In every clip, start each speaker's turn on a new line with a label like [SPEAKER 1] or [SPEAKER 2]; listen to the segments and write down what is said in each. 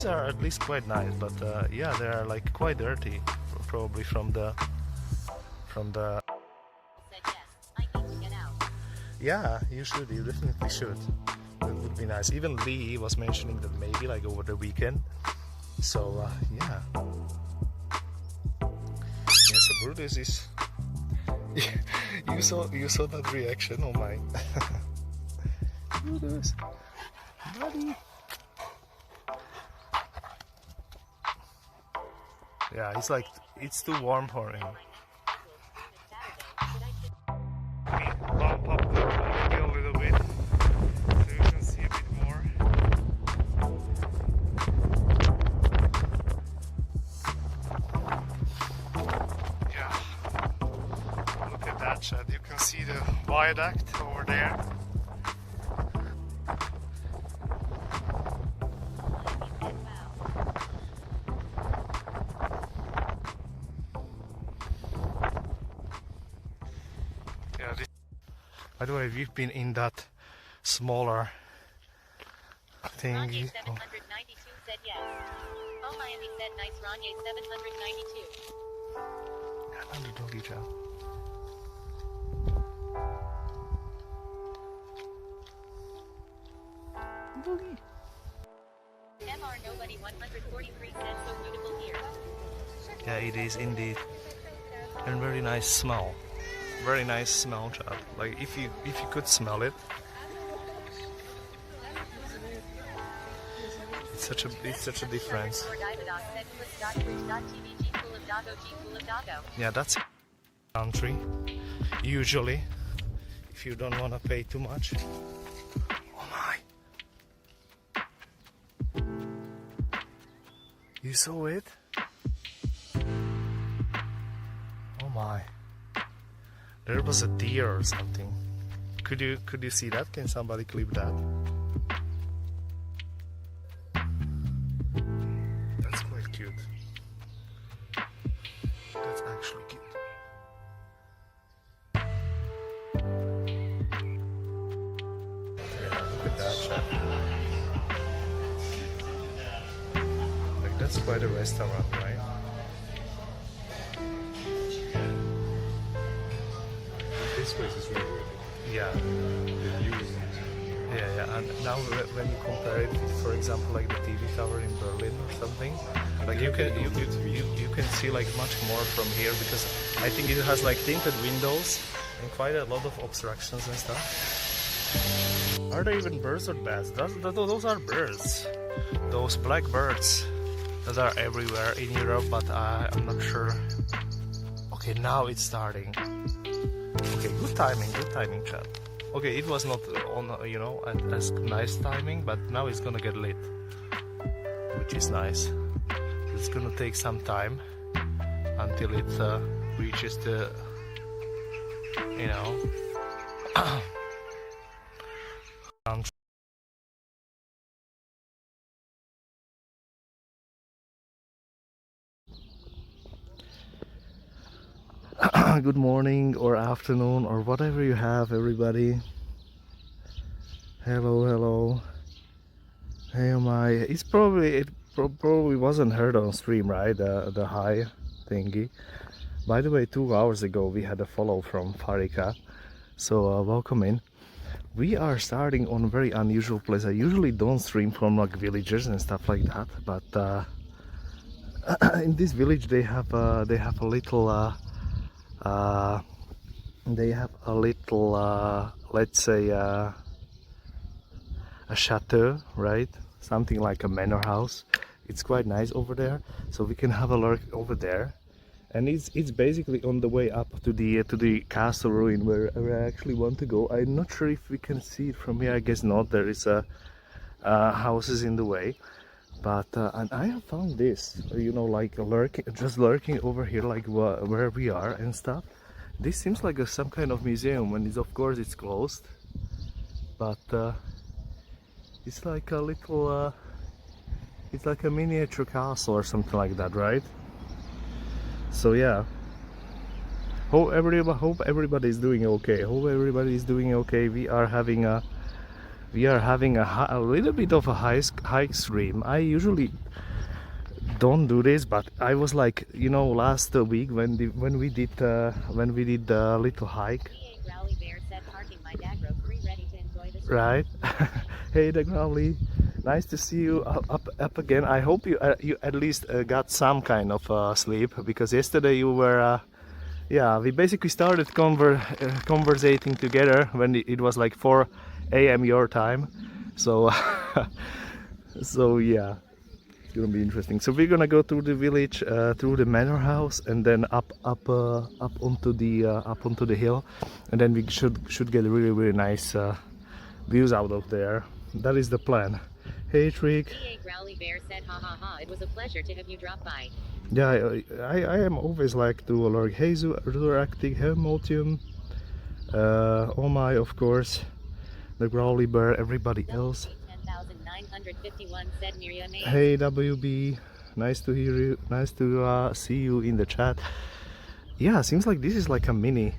[SPEAKER 1] These are at least quite nice, but yeah, they are like quite dirty, probably from the.
[SPEAKER 2] Said yes, I need to get out.
[SPEAKER 1] Yeah, you should. You definitely should. That would be nice. Even Lee was mentioning that maybe like over the weekend. So yeah. Yeah. So Brutus is. you saw that reaction. Oh my. Brutus, buddy. Yeah, he's like it's too warm for him. Bump up the quality a little bit so you can see a bit more. Yeah, look at that shot. You can see the viaduct over there. Yeah, by the way, we've been in that smaller
[SPEAKER 2] Ranye
[SPEAKER 1] thingy.
[SPEAKER 2] 792 said yes. Oh, Miami said nice. Ranye 792.
[SPEAKER 1] Yeah, the doggy chow. Doggy.
[SPEAKER 2] MR Nobody 143 said so beautiful here.
[SPEAKER 1] Yeah, it is indeed. And very nice smell. Very nice smell, Chad. Like if you could smell it, it's such a difference. Yeah, that's a country. Usually, if you don't want to pay too much. Oh my! You saw it? Oh my! There was a deer or something. Could you see that? Can somebody clip that? That's quite cute. That's actually cute. Yeah, look at that shot. Like that's quite a restaurant, right?
[SPEAKER 3] This place is really good.
[SPEAKER 1] Yeah.
[SPEAKER 3] The view is
[SPEAKER 1] Yeah, and now when you compare it, for example, like the TV tower in Berlin or something, like you can see like much more from here because I think it has like tinted windows and quite a lot of obstructions and stuff. Are there even birds or bats? Those are birds. Those black birds that are everywhere in Europe, but I'm not sure. Okay, now it's starting. Okay, good timing, chat. Okay, it was not on, as nice timing, but now it's gonna get lit, which is nice. It's gonna take some time until it reaches the, Good morning or afternoon or whatever you have, everybody. Hello. Hey, my. Probably wasn't heard on stream, right? The high thingy. By the way, 2 hours ago we had a follow from Farika, so welcome in. We are starting on a very unusual place. I usually don't stream from like villages and stuff like that, but in this village they have a little. They have a little, let's say, a chateau, right? Something like a manor house. It's quite nice over there, so we can have a look over there. And it's basically on the way up to the castle ruin where I actually want to go. I'm not sure if we can see it from here. I guess not. There is houses in the way. But and I have found this, like lurking over here, like where we are and stuff. This seems like some kind of museum, and of course it's closed. But it's like a little, it's like a miniature castle or something like that, right? So yeah. Hope everybody is doing okay. We are having a we are having a little bit of a hike stream. I usually don't do this, but I was like, you know, last week when we did the little hike,
[SPEAKER 2] EA Growly Bear said parking my dagro free ready to enjoy this.
[SPEAKER 1] right? Hey, the Growly, nice to see you up again. I hope you at least got some kind of sleep, because yesterday you were. Yeah, we basically started conversating together when it was like 4 a.m. your time. So, so yeah, it's gonna be interesting. So we're gonna go through the village, through the manor house, and then up onto the hill, and then we should get really nice views out of there. That is the plan. Hey Trick.
[SPEAKER 2] EA Growly Bear said ha ha ha, it was a pleasure to have you drop by.
[SPEAKER 1] Yeah, I am always like to lurk. Hey Zuractic, Helmotium, oh my, of course, the Growly Bear, everybody else.
[SPEAKER 2] 10,951 said Miriam.
[SPEAKER 1] Hey WB, nice to hear you, nice to see you in the chat. Yeah, seems like this is like a miniature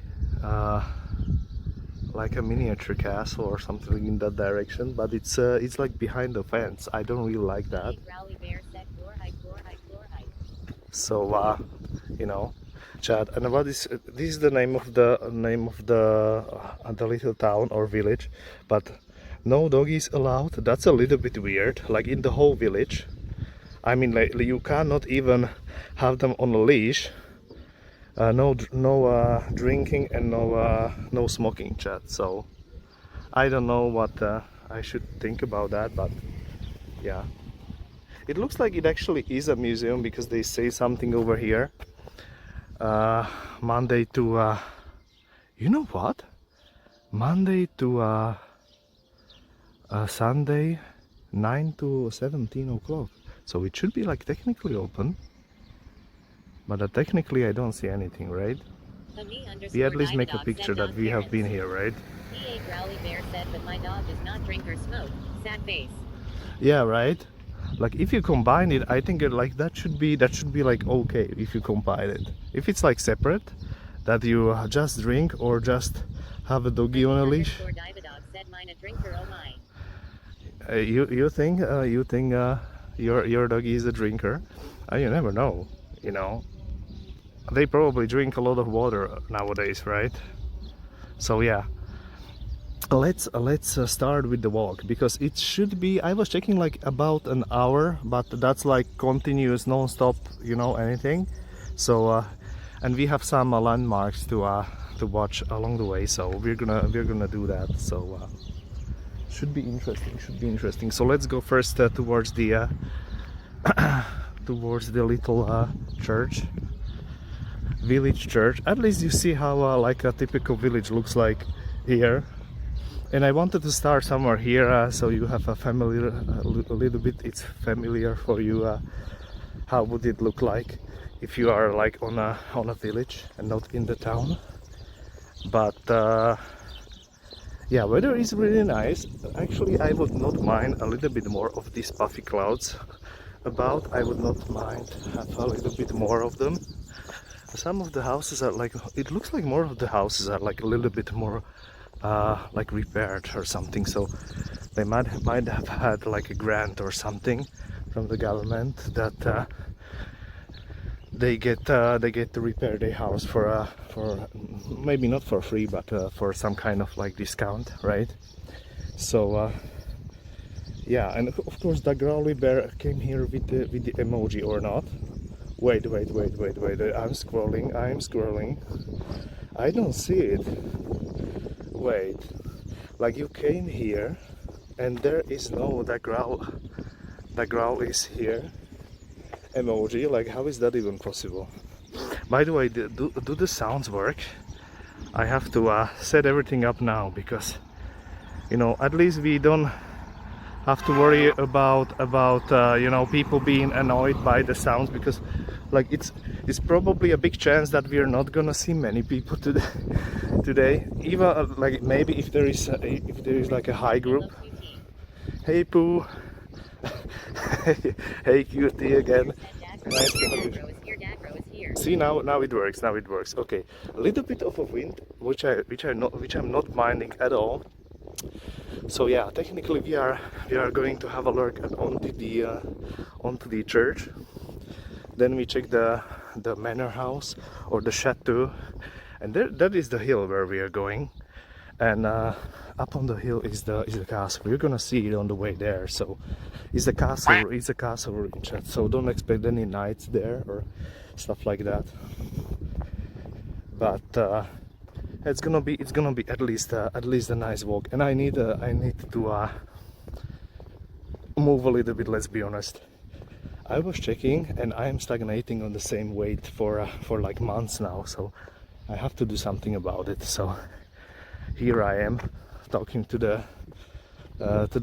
[SPEAKER 1] castle or something in that direction, but it's like behind the fence. I don't really like that.
[SPEAKER 2] Growly Bear said floor height.
[SPEAKER 1] So you know, chat. And what is this? Is the name of the little town or village, but no doggies allowed. That's a little bit weird. Like in the whole village, I mean, like you cannot even have them on a leash. No drinking and no smoking, chat. So I don't know what I should think about that, but yeah. It looks like it actually is a museum, because they say something over here. Monday to, you know what? Monday to Sunday, 9 to 17 o'clock. So it should be like technically open. But technically I don't see anything, right? We at least make a picture that we have been here, right?
[SPEAKER 2] EA Growly Bear said, but my dog does not drink or smoke. Sad face.
[SPEAKER 1] Yeah, right. Like if you combine it, I think like that should be like okay if you combine it. If it's like separate, that you just drink or just have a doggy on a leash. You think your doggy is a drinker? You never know. You know, they probably drink a lot of water nowadays, right? So yeah. Let's start with the walk, because it should be, I was checking like about an hour, but that's like continuous non-stop, you know, anything. So and we have some landmarks to watch along the way, so we're gonna do that. So should be interesting. So let's go first towards the towards the little church, village church. At least you see how like a typical village looks like here. And I wanted to start somewhere here, so you have a familiar, a little bit, it's familiar for you, how would it look like if you are like on a village and not in the town. But yeah, weather is really nice. Actually, I would not mind a little bit more of these puffy clouds about. I would not mind have a little bit more of them. Some of the houses are like, it looks like more of the houses are like a little bit more like repaired or something, so they might have had like a grant or something from the government that they get to repair their house for maybe not for free, but for some kind of like discount, right? So yeah, and of course the Growly Bear came here with the emoji or not. Wait, I'm scrolling, I don't see it. Wait, like you came here and there is no the growl is here emoji. Like, how is that even possible? By the way, do the sounds work? I have to set everything up now, because you know, at least we don't have to worry about you know, people being annoyed by the sounds, because like it's probably a big chance that we are not gonna see many people today. Even like maybe if there is like a high group. Hey Pooh. Hey Cutie again. Nice to have you. See, now it works. Okay, a little bit of a wind, which I'm not minding at all. So yeah, technically we are going to have a look at onto the church. Then we check the manor house or the chateau, and that is the hill where we are going. And up on the hill is the castle. We're gonna see it on the way there. So it's a castle ruin, chat. So don't expect any knights there or stuff like that. But it's gonna be at least a nice walk. And I need to move a little bit. Let's be honest. I was checking, and I am stagnating on the same weight for like months now. So I have to do something about it. So here I am talking to the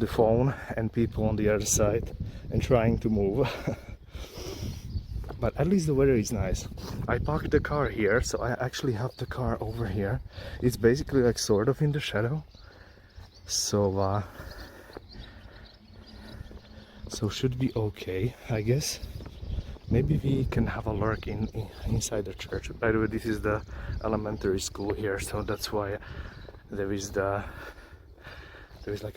[SPEAKER 1] phone and people on the other side and trying to move. But at least the weather is nice. I parked the car here, so I actually have the car over here. It's basically like sort of in the shadow, so should be okay, I guess. Maybe we can have a lurk inside the church. By the way, this is the elementary school here, so that's why there is like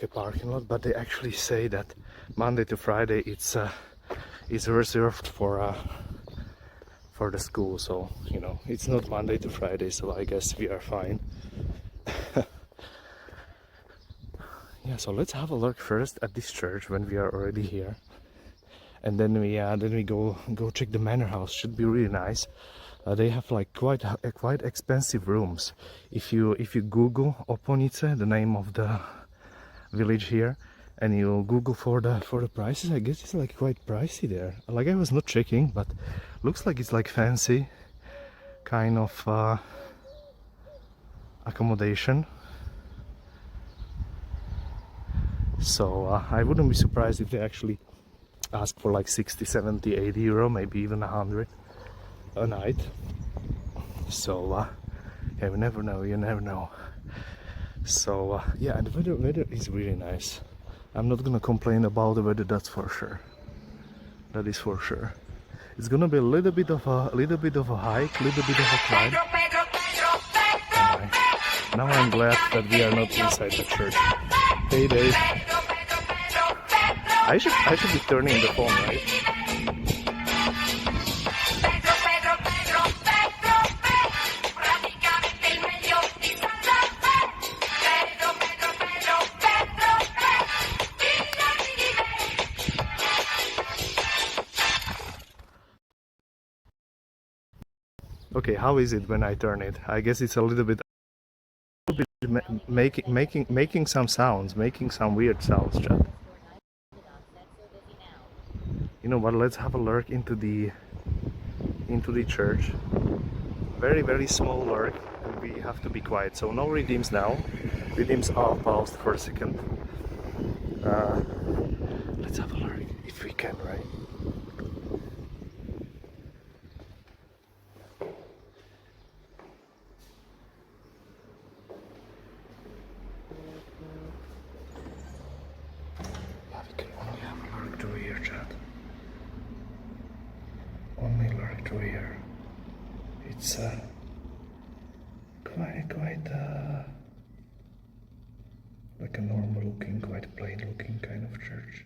[SPEAKER 1] a parking lot. But they actually say that Monday to Friday it's reserved for the school, so you know it's not Monday to Friday, so I guess we are fine. Yeah, so let's have a look first at this church when we are already here, and then we go check the manor house. Should be really nice. They have like quite expensive rooms. If you Google Oponice, the name of the village here, and you Google for the prices, I guess it's like quite pricey there. Like I was not checking, but looks like it's like fancy kind of accommodation. So I wouldn't be surprised if they actually ask for like 60, 70, 80 euro, maybe even 100 a night. So yeah, you never know. So yeah, and the weather is really nice. I'm not gonna complain about the weather, that's for sure. That is for sure. It's gonna be a little bit of a hike, a little bit of a climb. Now I'm glad that we are not inside the church. Hey Dave. I should be turning the phone, right? Okay, how is it when I turn it? I guess it's a little bit making some sounds, making some weird sounds, chat. You know what? Let's have a lurk into the church. Very small lurk, and we have to be quiet. So no redeems now. Redeems are paused for a second. Let's have a lurk if we can, right? Yeah, we can only have a lurk through here, chat. Only lurk through here. It's quite like a normal looking, quite plain looking kind of church.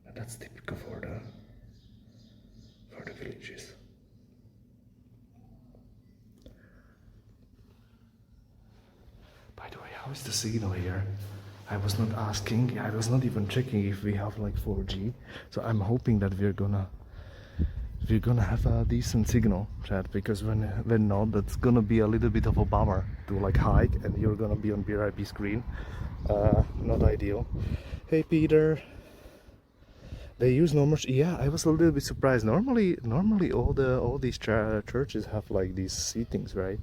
[SPEAKER 1] And that's typical for the villages. By the way, how is the signal here? I was not asking, I was not even checking if we have like 4G. So I'm hoping that we're gonna have a decent signal, chat, because when not, that's gonna be a little bit of a bummer to like hike and you're gonna be on BRIP screen. Not ideal. Hey Peter. They use normal. Yeah, I was a little bit surprised. Normally all these churches have like these seatings, right?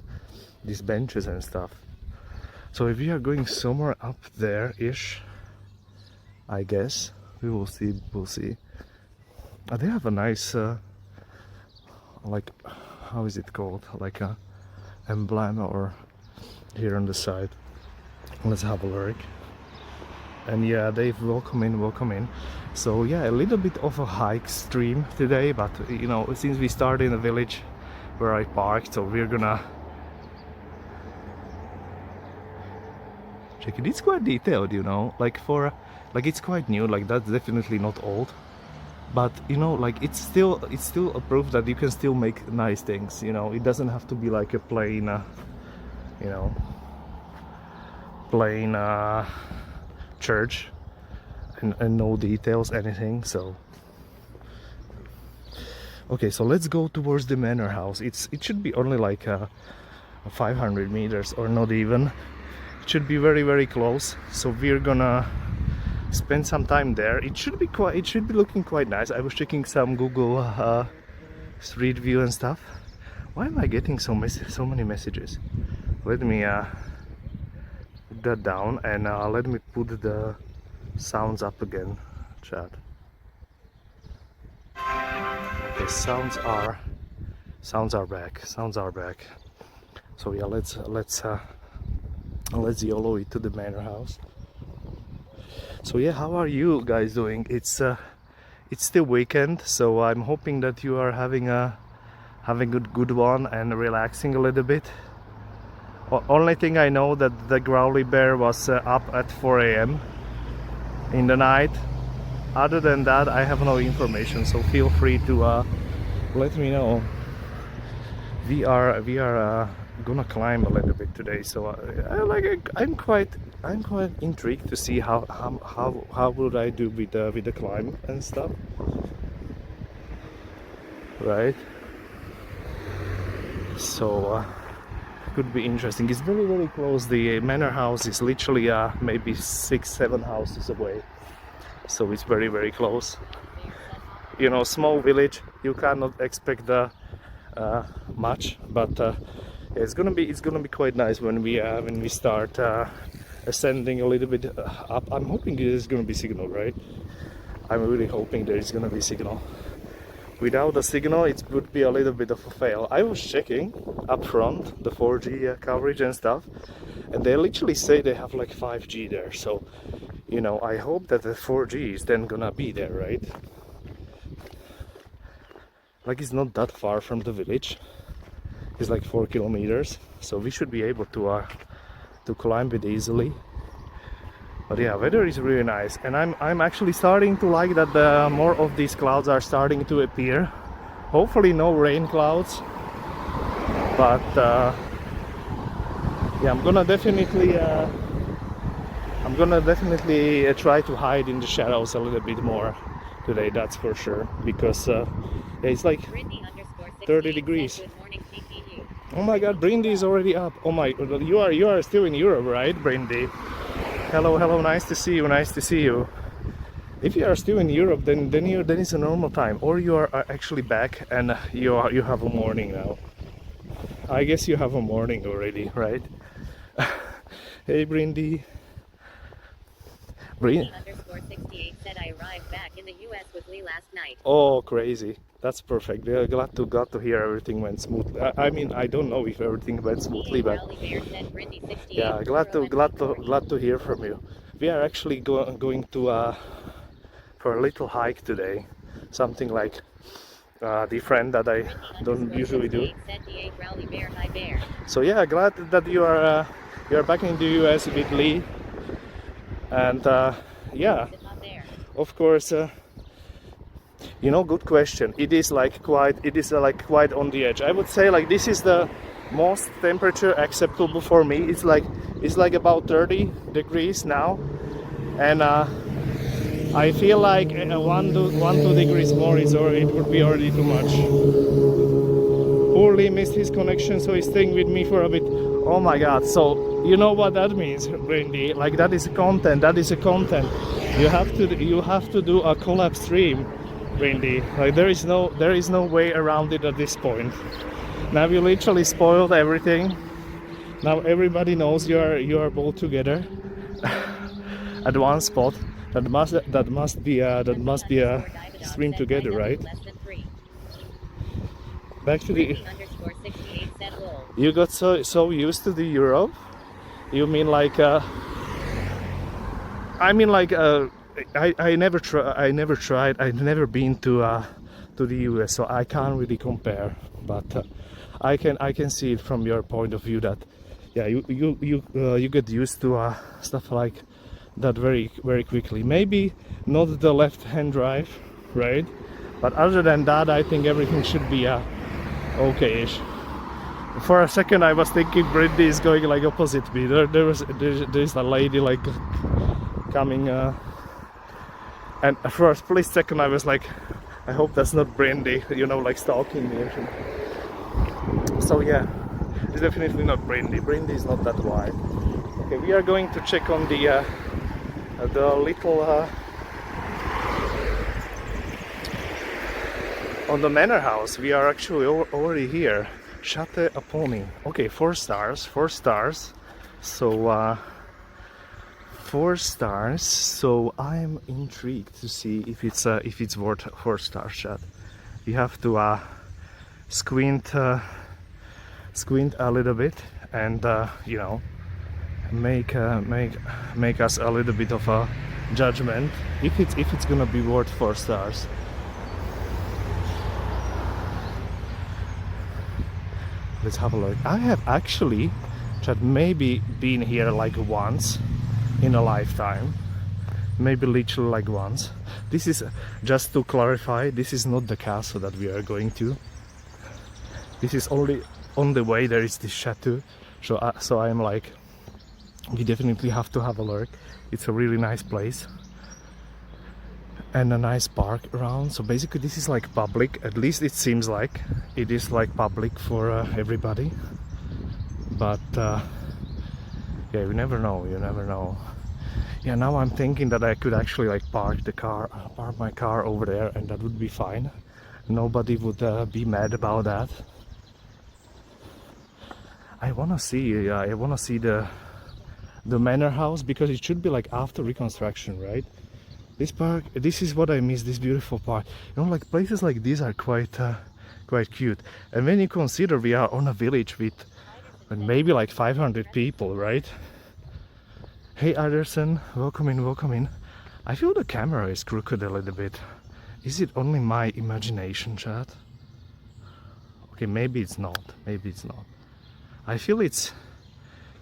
[SPEAKER 1] These benches and stuff. So if we are going somewhere up there-ish, I guess we will see. We'll see. They have a nice, like, how is it called? Like a emblem or here on the side. Let's have a look. And yeah, Dave, welcome in. So yeah, a little bit of a hike stream today, but you know, since we started in the village where I parked, so we're gonna check it. It's quite detailed, you know, like for like it's quite new. Like that's definitely not old, but you know, like it's still a proof that you can still make nice things. You know, it doesn't have to be like a plain, you know, plain church and no details, anything. So okay, so let's go towards the manor house. It should be only like 500 meters or not even. It should be very close. So we're gonna spend some time there. It should be looking quite nice. I was checking some Google Street View and stuff. Why am I getting so many messages? Let me put that down and let me put the sounds up again, chat. Okay, sounds are back. Sounds are back. So yeah, let's YOLO it to the manor house. So yeah, how are you guys doing? It's still weekend, so I'm hoping that you are having a good one and relaxing a little bit. Only thing I know that the growly bear was up at 4 a.m. in the night. Other than that, I have no information, so feel free to let me know. We are gonna climb a little bit today, so I'm quite intrigued to see how would I do with the climb and stuff, right? So could be interesting. It's very close. The manor house is literally maybe 6-7 houses away, so it's very close. You know, small village, you cannot expect much, but it's gonna be quite nice when we start ascending a little bit up. I'm hoping there's gonna be signal, right? I'm really hoping there is gonna be signal. Without a signal, it would be a little bit of a fail. I was checking up front the 4G coverage and stuff, and they literally say they have like 5G there. So, you know, I hope that the 4G is then gonna be there, right? Like, it's not that far from the village. It's like 4 kilometers, so we should be able to climb it easily. But yeah, weather is really nice, and I'm actually starting to like that more of these clouds are starting to appear. Hopefully no rain clouds, but yeah, I'm gonna definitely try to hide in the shadows a little bit more today, that's for sure, because yeah, it's like 30 degrees. Oh my god, Brindy is already up. Oh my, you are still in Europe, right, Brindy? Hello, nice to see you. If you are still in Europe, then it's a normal time, or you are actually back and you have a morning now. I guess you have a morning already, right? Hey, Brindy.
[SPEAKER 2] _68 said I arrived back in the US with Lee last night.
[SPEAKER 1] Oh, crazy. That's perfect. Yeah, glad to hear everything went smoothly. I mean, I don't know if everything went smoothly, but yeah, glad to hear from you. We are actually going to for a little hike today, something like different that I don't usually do. So yeah, glad that you are back in the US with Lee, and yeah, of course. You know, good question. It is like quite on the edge. I would say like this is the most temperature acceptable for me. It's like about 30 degrees now, and I feel like 1-2 degrees more it would be already too much. Poorly missed his connection, so he's staying with me for a bit. Oh my god! So you know what that means, Brandy? Like that is content. You have to do a collab stream. Windy. Like there is no way around it at this point. Now you literally spoiled everything. Now everybody knows you are both together at one spot. That must be a stream together, right? Back to the. You got so used to the Europe. You mean like? I mean like. I never tried. I've never been to the US, so I can't really compare. But I can see it from your point of view that yeah, you get used to stuff like that very quickly. Maybe not the left-hand drive, right? But other than that, I think everything should be okay-ish. For a second, I was thinking Brindy is going like opposite me. There's a lady like coming, and for a split second, I was like, I hope that's not Brindy, you know, like stalking me or something. So yeah, it's definitely not Brindy. Brindy is not that wide. Okay, we are going to check on the little on the manor house. We are actually already here. Chate Aponi. Okay, 4 stars. 4 stars. So 4 stars. So I'm intrigued to see if it's worth 4 stars. Chat. We have to squint a little bit and you know, make us a little bit of a judgment if it's gonna be worth 4 stars. Let's have a look. I have actually maybe been here like once in a lifetime, maybe literally like once. This is, just to clarify, this is not the castle that we are going to. This is only on the way. There is this chateau, so I'm like, we definitely have to have a look. It's a really nice place and a nice park around. So basically this is like public, at least it seems like it is like public for everybody, but yeah, you never know. Yeah, now I'm thinking that I could actually like park my car over there, and that would be fine. Nobody would be mad about that. I wanna see the manor house, because it should be like after reconstruction, right? This park, this is what I miss, this beautiful park. You know, like places like these are quite cute. And when you consider we are on a village with maybe like 500 people, right? Hey Anderson, welcome in. I feel the camera is crooked a little bit. Is it only my imagination, chat? Okay, maybe it's not. I feel it's,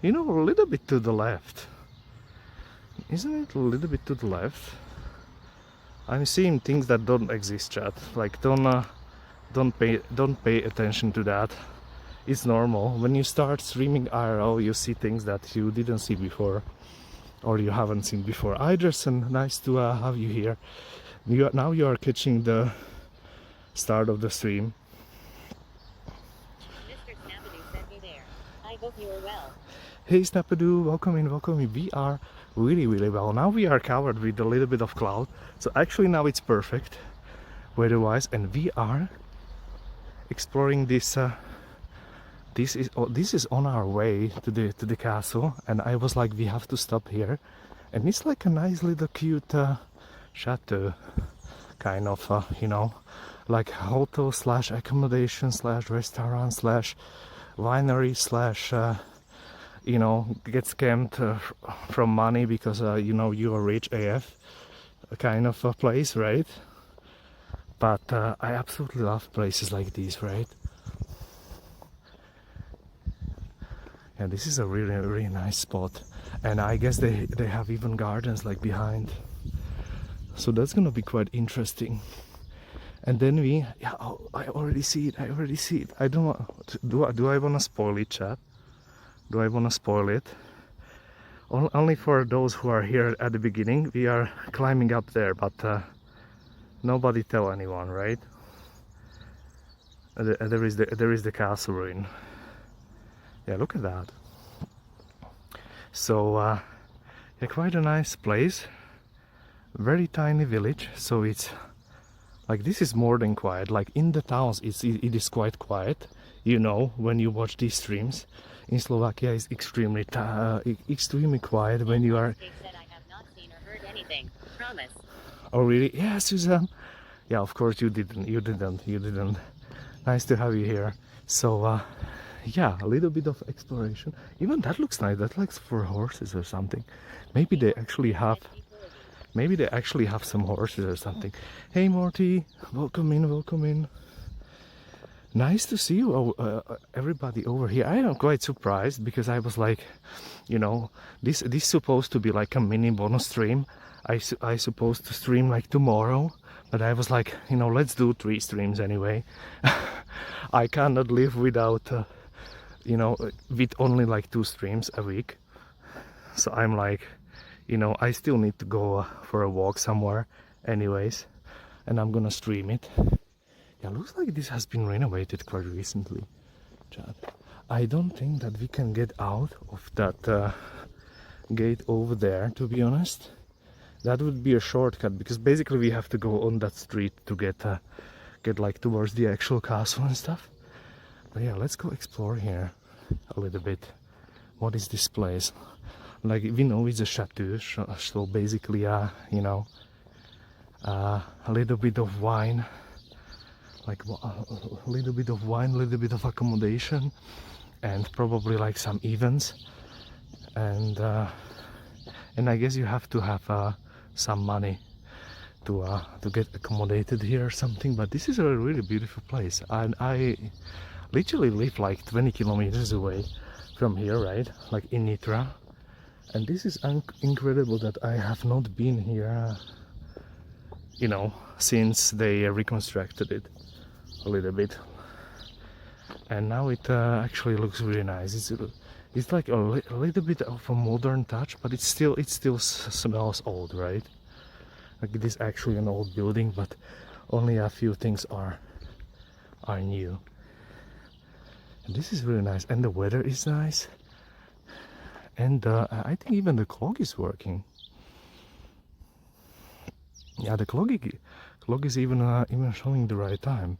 [SPEAKER 1] you know, a little bit to the left. Isn't it a little bit to the left? I'm seeing things that don't exist, chat. Like don't pay attention to that. It's normal. When you start streaming IRL, you see things that you didn't see before, or you haven't seen before. Iderson, nice to have you here. Now you are catching the start of the stream.
[SPEAKER 2] Mr. Snapadoo sent me there. I hope you are well.
[SPEAKER 1] Hey Snapadoo, welcome in. We are really well. Now we are covered with a little bit of cloud, so actually now it's perfect weather-wise, and we are exploring this. This is on our way to the castle, and I was like, we have to stop here, and it's like a nice little cute chateau, kind of you know, like hotel slash accommodation slash restaurant slash winery slash you know, get scammed from money because you know, you are rich AF kind of a place, right? But I absolutely love places like these, right? Yeah, this is a really nice spot, and I guess they have even gardens like behind, so that's gonna be quite interesting. And then I already see it. I don't want, do I want to spoil it, chat? Do I want to spoil it? Only for those who are here at the beginning. We are climbing up there, but nobody tell anyone, right? There is the castle ruin. Yeah, look at that. So yeah, quite a nice place. Very tiny village. So it's like, this is more than quiet. Like in the towns, it is quite quiet. You know, when you watch these streams. In Slovakia, it's extremely quiet when you are.
[SPEAKER 2] They said I have not seen or heard anything. Promise.
[SPEAKER 1] Oh really? Yeah, Suzanne. Yeah, of course you didn't. Nice to have you here. So yeah, a little bit of exploration. Even that looks nice. That looks for horses or something. Maybe they actually have some horses or something. Hey Morty, welcome in. Nice to see you, everybody over here. I am quite surprised because I was like, you know, this supposed to be like a mini bonus stream. I supposed to stream like tomorrow, but I was like, you know, let's do 3 streams anyway. I cannot live without, you know, with only like 2 streams a week. So I'm like, you know, I still need to go for a walk somewhere anyways, and I'm gonna stream it. Yeah, looks like this has been renovated quite recently, Chad. I don't think that we can get out of that gate over there, to be honest. That would be a shortcut, because basically we have to go on that street to get like towards the actual castle and stuff. But yeah, let's go explore here a little bit. What is this place? Like, we know it's a chateau, so basically, you know, a little bit of wine. Like a little bit of wine, a little bit of accommodation, and probably like some events, and I guess you have to have some money to get accommodated here or something. But this is a really beautiful place, and I literally live like 20 kilometers away from here, right? Like in Nitra, and this is incredible that I have not been here, you know, since they reconstructed it a little bit, and now it actually looks really nice. It's like a little bit of a modern touch, but it still smells old, right? Like it is actually an old building, but only a few things are new. And this is really nice, and the weather is nice, and I think even the clock is working. Yeah, the clock is even showing the right time,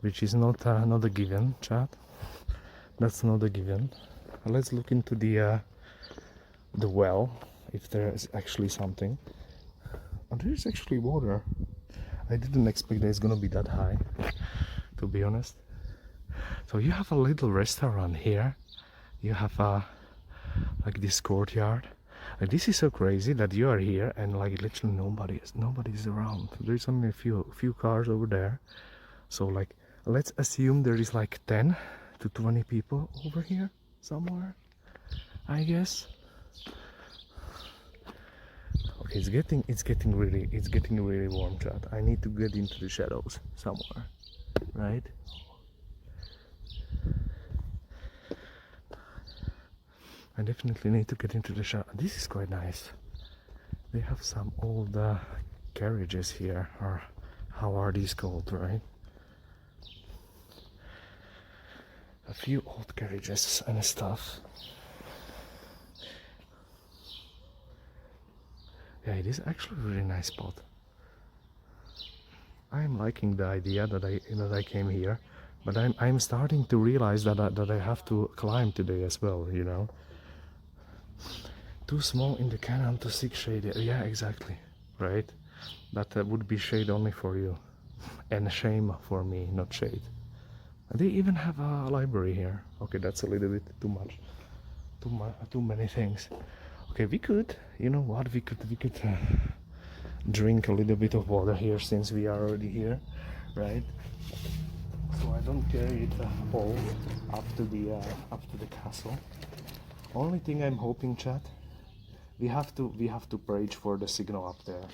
[SPEAKER 1] which is not a given, chat. That's not a given. Let's look into the well, if there is actually something. Oh, there is actually water. I didn't expect that it's gonna be that high, to be honest. So you have a little restaurant here. You have like this courtyard. Like, this is so crazy that you are here and like literally nobody's around. There's only a few cars over there. So like, let's assume there is like 10 to 20 people over here somewhere, I guess. Okay, it's getting really warm, chat. I need to get into the shadows somewhere, right? I definitely need to get into the shadow. This is quite nice. They have some old carriages here, or how are these called, right? A few old carriages and stuff. Yeah, it is actually a really nice spot. I'm liking the idea that I came here, but I'm starting to realize that I have to climb today as well, you know. Too small in the cannon to seek shade. Yeah, exactly, right? That would be shade only for you, and shame for me, not shade. They even have a library here. Okay, that's a little bit too much. Too many things. Okay, we could, you know what? We could drink a little bit of water here since we are already here, right? So I don't carry it all up to the castle. Only thing I'm hoping, chat, we have to page for the signal up there.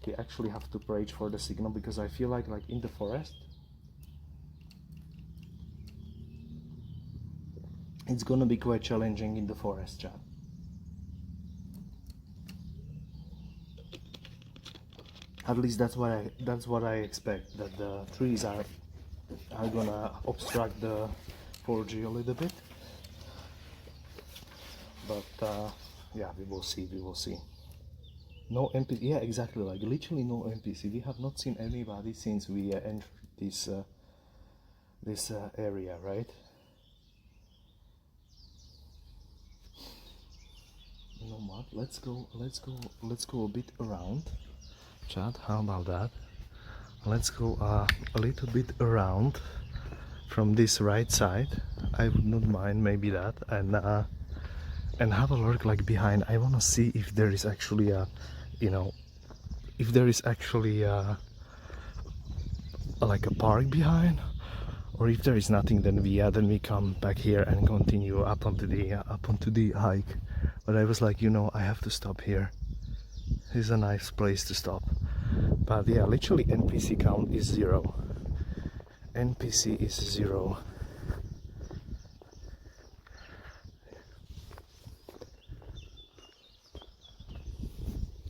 [SPEAKER 1] We actually have to page for the signal, because I feel like in the forest, it's gonna be quite challenging in the forest, chat. At least that's what I expect, that the trees are gonna obstruct the 4G a little bit. But yeah, we will see. No NPC. Yeah, exactly. Like literally no NPC. We have not seen anybody since we entered this area, right? You know what? Let's go a bit around. Chat, how about that? Let's go a little bit around from this right side. I would not mind maybe that, and have a look like behind. I want to see if there is actually a, you know, if there is actually like a park behind, Or if there is nothing, then we come back here and continue up onto the hike. But I was like, you know, I have to stop here. This is a nice place to stop. But yeah, literally NPC count is 0. NPC is 0.